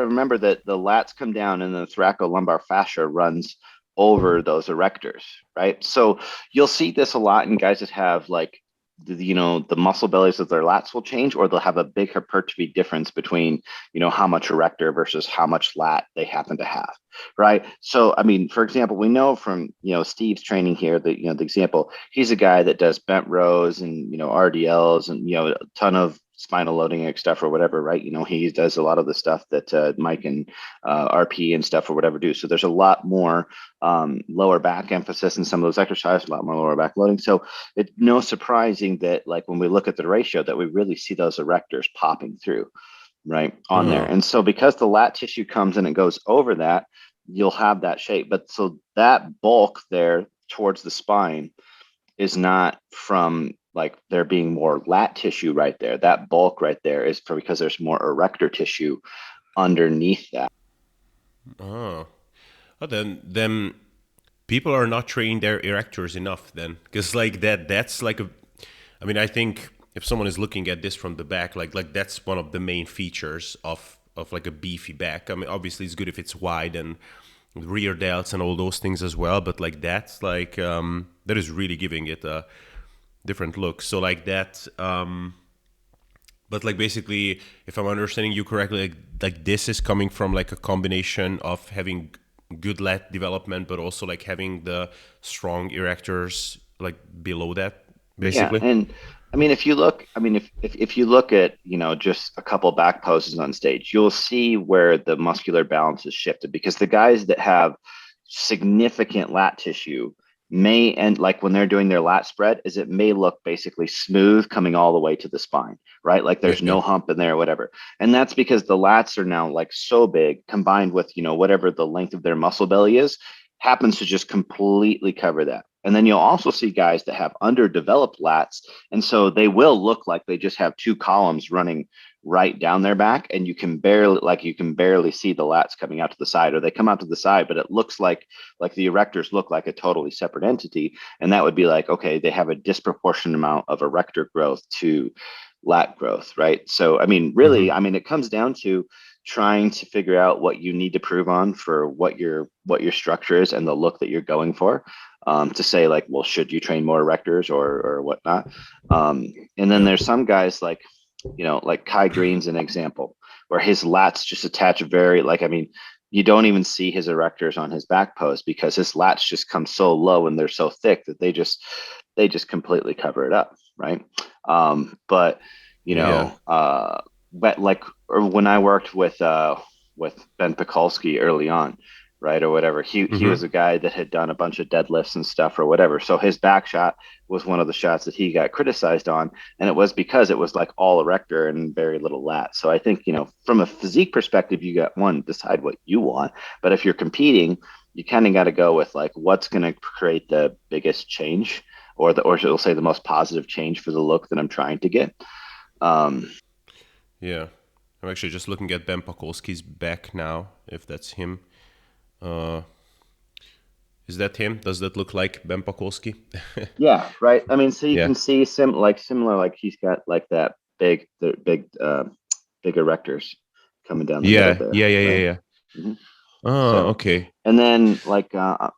remember that the lats come down and the thoracolumbar fascia runs over those erectors, right? So you'll see this a lot in guys that have like the muscle bellies of their lats will change, or they'll have a big hypertrophy difference between how much erector versus how much lat they happen to have, right? So I mean, for example, we know from Steve's training here that the example, he's a guy that does bent rows and RDLs and a ton of spinal loading stuff or whatever, right? He does a lot of the stuff that Mike and RP and stuff or whatever do. So there's a lot more lower back emphasis in some of those exercises, a lot more lower back loading. So it's no surprising that like when we look at the ratio that we really see those erectors popping through right on there. And so because the lat tissue comes and it goes over that, you'll have that shape. But so that bulk there towards the spine is not from like there being more lat tissue right there. That bulk right there is because there's more erector tissue underneath that. Oh, oh then people are not training their erectors enough then, because like that's like a. I mean, I think if someone is looking at this from the back, like that's one of the main features of like a beefy back. I mean, obviously it's good if it's wide and rear delts and all those things as well, but like that's like that is really giving it a different look. So like that. But like basically, if I'm understanding you correctly, like this is coming from like a combination of having good lat development, but also like having the strong erectors like below that, Yeah, basically. and I mean, if you look, I mean, if you look at just a couple back poses on stage, you'll see where the muscular balance is shifted because the guys that have significant lat tissue may end like when they're doing their lat spread, is it may look basically smooth coming all the way to the spine, right? Like there's Yeah. no hump in there or whatever, and that's because the lats are now like so big combined with whatever the length of their muscle belly is happens to just completely cover that. And then you'll also see guys that have underdeveloped lats. And so they will look like they just have two columns running right down their back. And you can barely see the lats coming out to the side, or they come out to the side, but it looks like the erectors look like a totally separate entity. And that would be like, okay, they have a disproportionate amount of erector growth to lat growth, right? So, I mean, really, Mm-hmm. I mean, it comes down to trying to figure out what you need to prove on for what your structure is and the look that you're going for, to say like, well, should you train more erectors or whatnot? And then Yeah. there's some guys like Kai Green's an example where his lats just attach very like, I mean, you don't even see his erectors on his back pose because his lats just come so low and they're so thick that they just completely cover it up, right? But you Yeah. know, but like or when I worked with Ben Pekulski early on, right, or whatever, he Mm-hmm. was a guy that had done a bunch of deadlifts and stuff or whatever. So his back shot was one of the shots that he got criticized on, and it was because it was like all erector and very little lat. So I think from a physique perspective, you got one decide what you want, but if you're competing, you kind of got to go with like what's going to create the biggest change or it'll say the most positive change for the look that I'm trying to get. Um, Yeah. I'm actually just looking at Ben Pakulski's back now, if that's him. Uh, is that him? Does that look like Ben Pakulski? yeah, right. I mean, so you Yeah. can see similar, like he's got like that big erectors coming down the middle Yeah. there, Yeah. Yeah. Yeah. right? Yeah. hmm Oh, So, okay. and then like I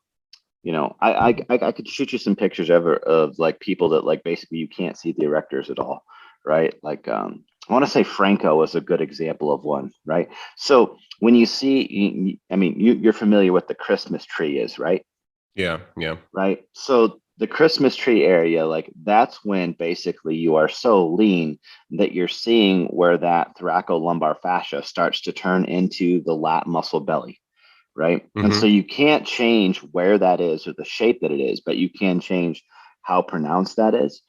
could shoot you some pictures ever of like people that like basically you can't see the erectors at all, right? Like I want to say Franco was a good example of one, right? So when you see, I mean, you're familiar with the Christmas tree is, right? Yeah. Yeah. Right. So the Christmas tree area, like that's when basically you are so lean that you're seeing where that thoracolumbar fascia starts to turn into the lat muscle belly, right? And so Mm-hmm. you can't change where that is or the shape that it is, but you can change how pronounced that is.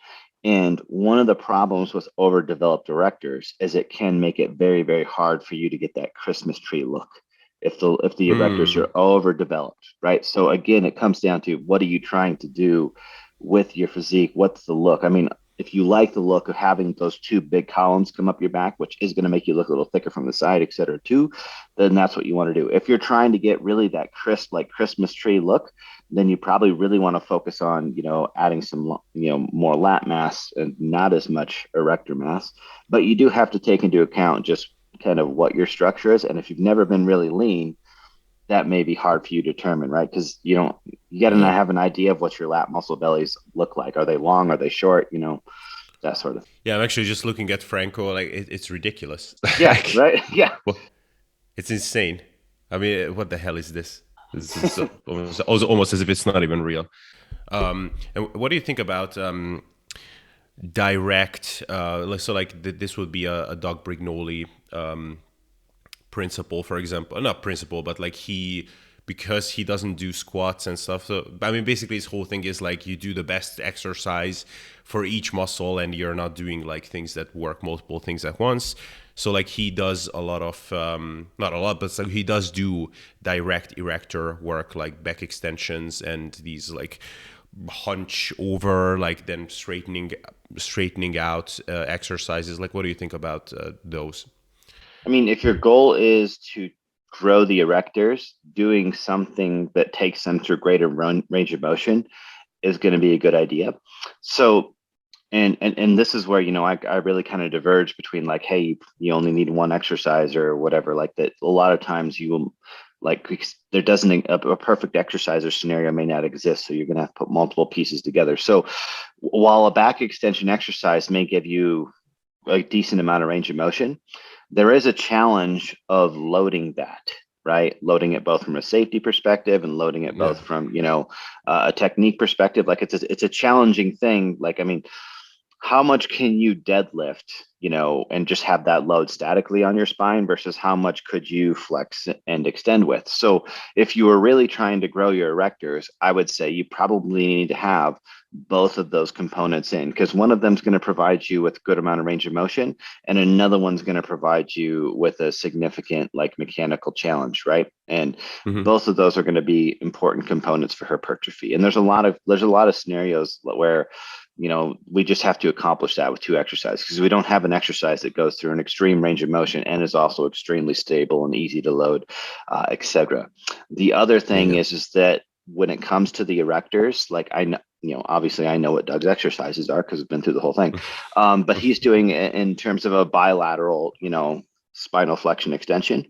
And one of the problems with overdeveloped erectors is it can make it very, very hard for you to get that Christmas tree look if the erectors Mm. are overdeveloped, right? So again, it comes down to what are you trying to do with your physique? What's the look? I mean, if you like the look of having those two big columns come up your back, which is going to make you look a little thicker from the side, et cetera, too, then that's what you want to do. If you're trying to get really that crisp, like Christmas tree look, then you probably really want to focus on, adding some, more lat mass and not as much erector mass. But you do have to take into account just kind of what your structure is. And if you've never been really lean, that may be hard for you to determine, right? Because you got to Yeah. have an idea of what your lat muscle bellies look like. Are they long? Are they short? That sort of. Yeah, I'm actually just looking at Franco. Like it's ridiculous. Yeah, Like, right. Yeah. well, it's insane. I mean, what the hell is this? It's almost as if it's not even real. And what do you think about direct? So like this would be a Doug Brignoli principle, for example, not principle, but like because he doesn't do squats and stuff. So I mean, basically, his whole thing is like you do the best exercise for each muscle, and you're not doing like things that work multiple things at once. So like he does a lot of not a lot, but so he does do direct erector work, like back extensions and these like hunch over, like then straightening out exercises. Like, what do you think about those? I mean, if your goal is to grow the erectors, doing something that takes them through greater range of motion is going to be a good idea. So, and this is where I really kind of diverge between like, hey, you only need one exercise or whatever. Like that, a lot of times you will like there doesn't a perfect exercise or scenario may not exist, so you're going to have to put multiple pieces together. So, while a back extension exercise may give you a decent amount of range of motion, there is a challenge of loading that, right? Loading it both from a safety perspective and loading it Yeah. both from, a technique perspective. Like it's a challenging thing. Like, I mean, how much can you deadlift, and just have that load statically on your spine versus how much could you flex and extend with? So if you were really trying to grow your erectors, I would say you probably need to have both of those components in, because one of them is going to provide you with a good amount of range of motion and another one's going to provide you with a significant like mechanical challenge, right? And Hmm. both of those are going to be important components for hypertrophy. And there's a lot of scenarios where we just have to accomplish that with two exercises, because we don't have an exercise that goes through an extreme range of motion and is also extremely stable and easy to load, etc. The other thing Yeah. is that when it comes to the erectors, like I know, obviously I know what Doug's exercises are because I've been through the whole thing. But he's doing it in terms of a bilateral, spinal flexion extension.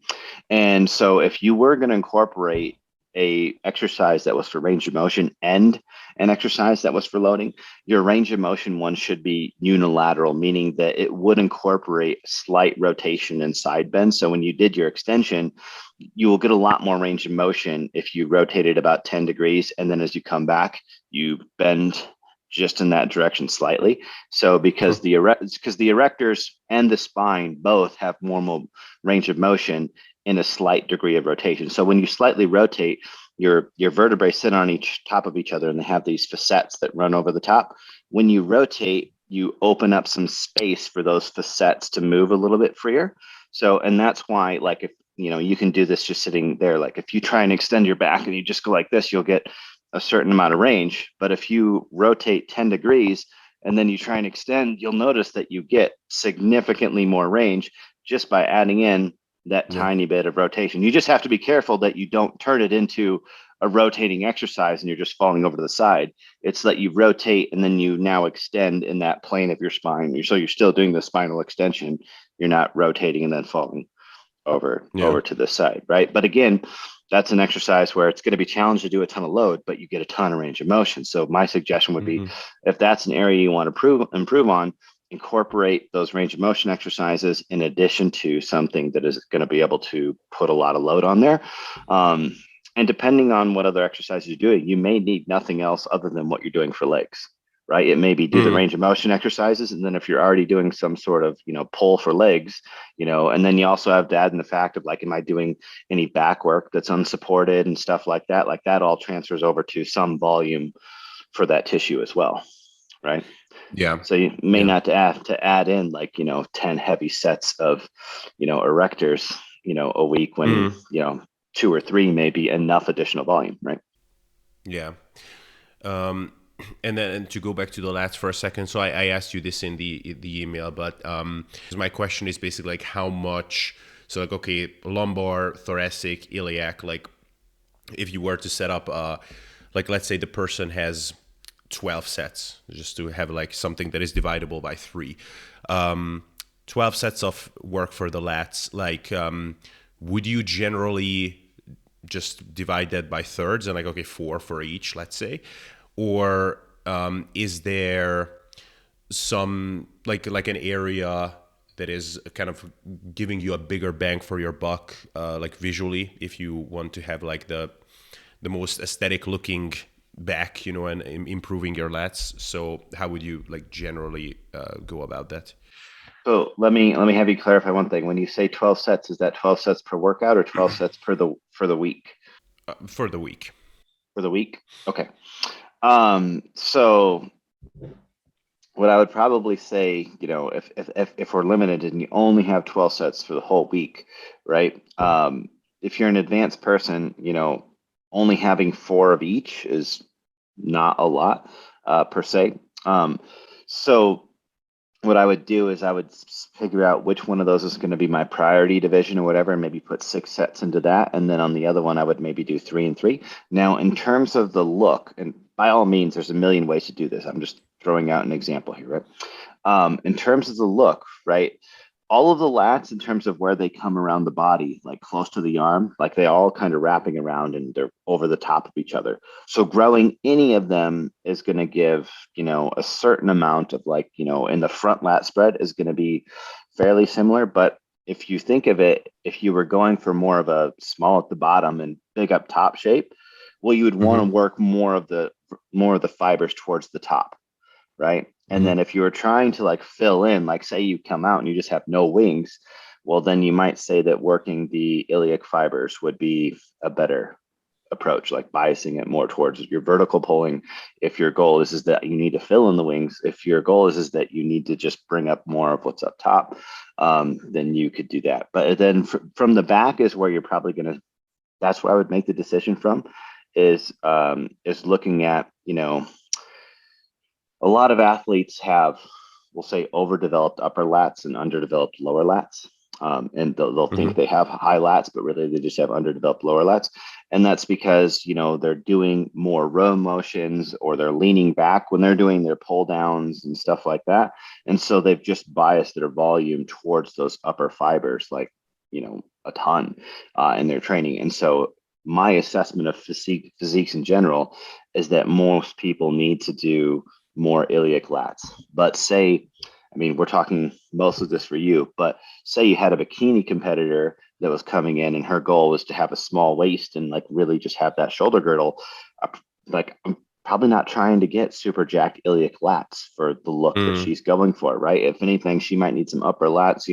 And so if you were going to incorporate a exercise that was for range of motion and an exercise that was for loading, your range of motion one should be unilateral, meaning that it would incorporate slight rotation and side bend. So when you did your extension, you will get a lot more range of motion if you rotate it about 10 degrees. And then as you come back, you bend just in that direction slightly. So because the erectors and the spine both have normal range of motion in a slight degree of rotation. So when you slightly rotate, your vertebrae sit on each top of each other and they have these facets that run over the top. When you rotate, you open up some space for those facets to move a little bit freer. So, and that's why, like, if you can do this just sitting there. Like, if you try and extend your back and you just go like this, you'll get a certain amount of range. But if you rotate 10 degrees and then you try and extend, you'll notice that you get significantly more range just by adding in that Yeah. tiny bit of rotation. You just have to be careful that you don't turn it into a rotating exercise and you're just falling over to the side. It's that you rotate and then you now extend in that plane of your spine. So you're still doing the spinal extension. You're not rotating and then falling Yeah. over to the side, right? But again, that's an exercise where it's going to be challenged to do a ton of load, but you get a ton of range of motion. So my suggestion would be, Hmm. if that's an area you want to improve on, incorporate those range of motion exercises in addition to something that is going to be able to put a lot of load on there. Um, and depending on what other exercises you're doing, you may need nothing else other than what you're doing for legs, right? It may be do the Hmm. range of motion exercises. And then if you're already doing some sort of, pull for legs, and then you also have to add in the fact of like, am I doing any back work that's unsupported and stuff like that? Like that all transfers over to some volume for that tissue as well, right? Yeah. So you may Yeah. not have to add in like, 10 heavy sets of, erectors, a week when, Hmm. two or three may be enough additional volume, right? Yeah. Um, and then to go back to the lats for a second, so I asked you this in the email, but 'cause my question is basically like how much. So like okay, lumbar, thoracic, iliac. Like if you were to set up, like let's say the person has 12 sets, just to have like something that is dividable by three. 12 sets of work for the lats, like, would you generally just divide that by thirds and like, okay, 4 for each, let's say? Or is there some like an area that is kind of giving you a bigger bang for your buck, like visually, if you want to have like the most aesthetic looking back, and improving your lats? So how would you like generally go about that? So let me have you clarify one thing. When you say 12 sets, is that 12 sets per workout or 12 sets for the week? For the week. For the week? Okay. So what I would probably say, if we're limited and you only have 12 sets for the whole week, right? If you're an advanced person, only having 4 of each is not a lot per se. So what I would do is I would figure out which one of those is going to be my priority division or whatever, and maybe put 6 sets into that. And then on the other one, I would maybe do 3 and 3. Now, in terms of the look, and by all means, there's a million ways to do this. I'm just throwing out an example here, right? In terms of the look, right? All of the lats, in terms of where they come around the body, like close to the arm, like they all kind of wrapping around and they're over the top of each other. So growing any of them is going to give, a certain amount of like, in the front lat spread is going to be fairly similar. But if you think of it, if you were going for more of a small at the bottom and big up top shape, well, you would want to Mm-hmm. work more of the fibers towards the top, right? And Mm-hmm. then if you were trying to like fill in, like say you come out and you just have no wings, well, then you might say that working the iliac fibers would be a better approach, like biasing it more towards your vertical pulling. If your goal is that you need to fill in the wings, if your goal is that you need to just bring up more of what's up top, then you could do that. But then from the back is where you're probably going to, that's where I would make the decision from, is looking at, a lot of athletes have, we'll say, overdeveloped upper lats and underdeveloped lower lats. And they'll think Mm-hmm. they have high lats, but really they just have underdeveloped lower lats. And that's because, they're doing more row motions or they're leaning back when they're doing their pull downs and stuff like that. And so they've just biased their volume towards those upper fibers, like, a ton in their training. And so my assessment of physiques in general is that most people need to do more iliac lats. But say, I mean, we're talking most of this for you, but say you had a bikini competitor that was coming in and her goal was to have a small waist and like really just have that shoulder girdle. Like, I'm probably not trying to get super jacked iliac lats for the look that Mm. she's going for, right? If anything, she might need some upper lats,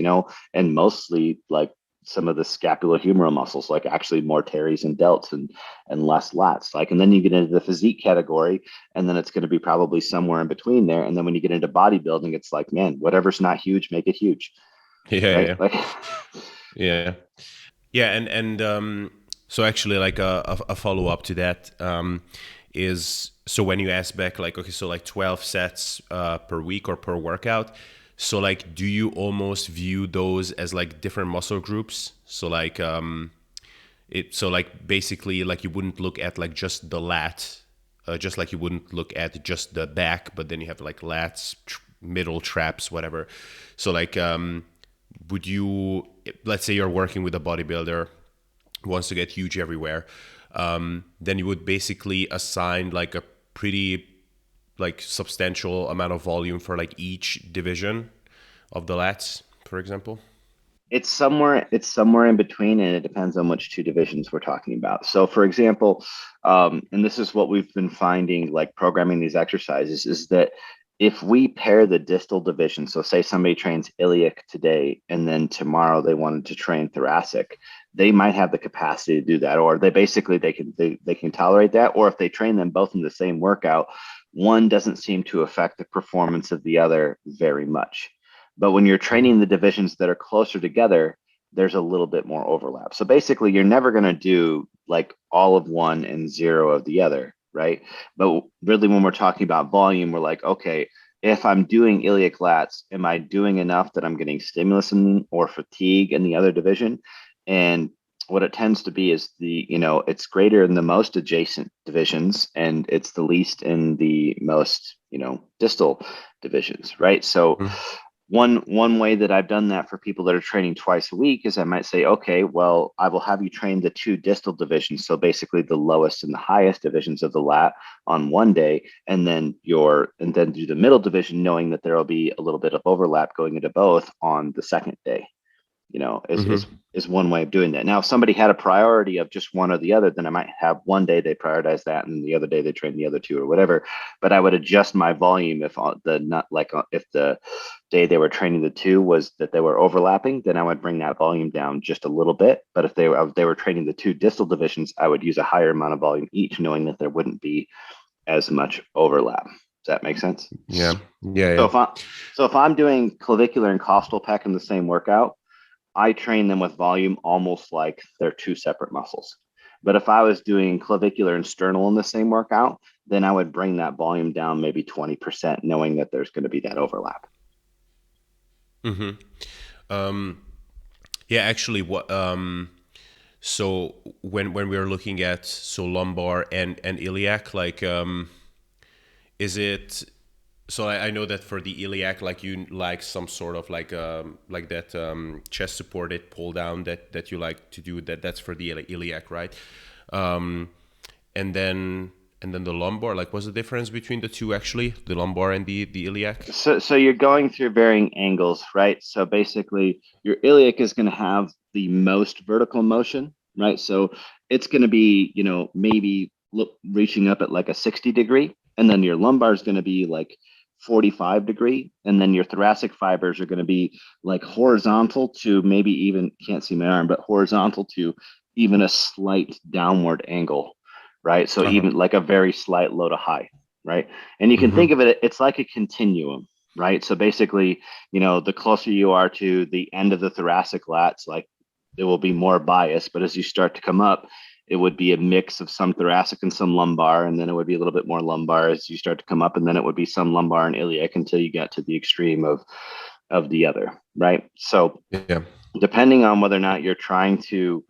and mostly like some of the scapulohumeral muscles, like actually more teres and delts and less lats. Like, and then you get into the physique category, and then it's going to be probably somewhere in between there. And then when you get into bodybuilding, it's like, man, whatever's not huge, make it huge, Yeah, right? yeah, Like, yeah, yeah. And so actually, like a follow up to that, is, so when you ask back, like, okay, so like 12 sets per week or per workout. So like, do you almost view those as like different muscle groups? So like, so like basically, like you wouldn't look at like just the lat, just like you wouldn't look at just the back, but then you have like lats, middle traps, whatever. So like, would you, let's say you're working with a bodybuilder who wants to get huge everywhere, then you would basically assign like a pretty like substantial amount of volume for like each division of the lats, for example. it's somewhere in between, and it depends on which two divisions we're talking about. So for example, and this is what we've been finding, like programming these exercises, is that if we pair the distal division, so say somebody trains iliac today and then tomorrow they wanted to train thoracic, they might have the capacity to do that, or they can tolerate that. Or if they train them both in the same workout, one doesn't seem to affect the performance of the other very much. But when you're training the divisions that are closer together, there's a little bit more overlap. So basically, you're never going to do like all of one and zero of the other, right? But really, when we're talking about volume, we're like, okay, if I'm doing iliac lats, am I doing enough that I'm getting stimulus or fatigue in the other division? And what it tends to be is it's greater in the most adjacent divisions and it's the least in the most, distal divisions, right? So Mhm. one way that I've done that for people that are training twice a week is I might say, okay, well, I will have you train the two distal divisions, so basically the lowest and the highest divisions of the lat on one day, and then do the middle division, knowing that there will be a little bit of overlap going into both on the second day. Is Mm-hmm. is one way of doing that. Now, if somebody had a priority of just one or the other, then I might have one day they prioritize that, and the other day they train the other two or whatever. But I would adjust my volume if if the day they were training the two was that they were overlapping, then I would bring that volume down just a little bit. But if they were training the two distal divisions, I would use a higher amount of volume each, knowing that there wouldn't be as much overlap. Does that make sense? Yeah. Yeah. So Yeah. if I'm doing clavicular and costal pec in the same workout, I train them with volume almost like they're two separate muscles. But if I was doing clavicular and sternal in the same workout, then I would bring that volume down maybe 20%, knowing that there's going to be that overlap. Mm-hmm. Yeah. Actually, what? So when we're looking at so lumbar and iliac, like, is it? So I know that for the iliac, like you like some sort of like that chest supported pull down that you like to do. That's for the iliac, right? Um, and then the lumbar. Like, what's the difference between the two actually? The lumbar and the iliac. So you're going through varying angles, right? So basically, your iliac is going to have the most vertical motion, right? So it's going to be, maybe reaching up at like a 60 degree, and then your lumbar is going to be like 45 degree, and then your thoracic fibers are going to be like horizontal to maybe even, can't see my arm, but horizontal to even a slight downward angle, right? So Uh-huh. even like a very slight low to high, right? And you can think Mm-hmm. of it, it's like a continuum, right? So basically, the closer you are to the end of the thoracic lats, like it will be more bias. But as you start to come up, it would be a mix of some thoracic and some lumbar, and then it would be a little bit more lumbar as you start to come up, and then it would be some lumbar and iliac until you get to the extreme of the other, right? So Yeah. depending on whether or not you're trying to,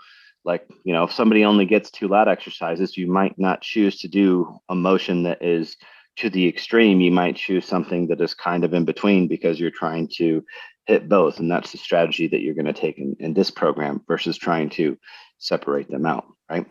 like, if somebody only gets two lat exercises, you might not choose to do a motion that is to the extreme. You might choose something that is kind of in between because you're trying to hit both. And that's the strategy that you're going to take in this program versus trying to separate them out, right?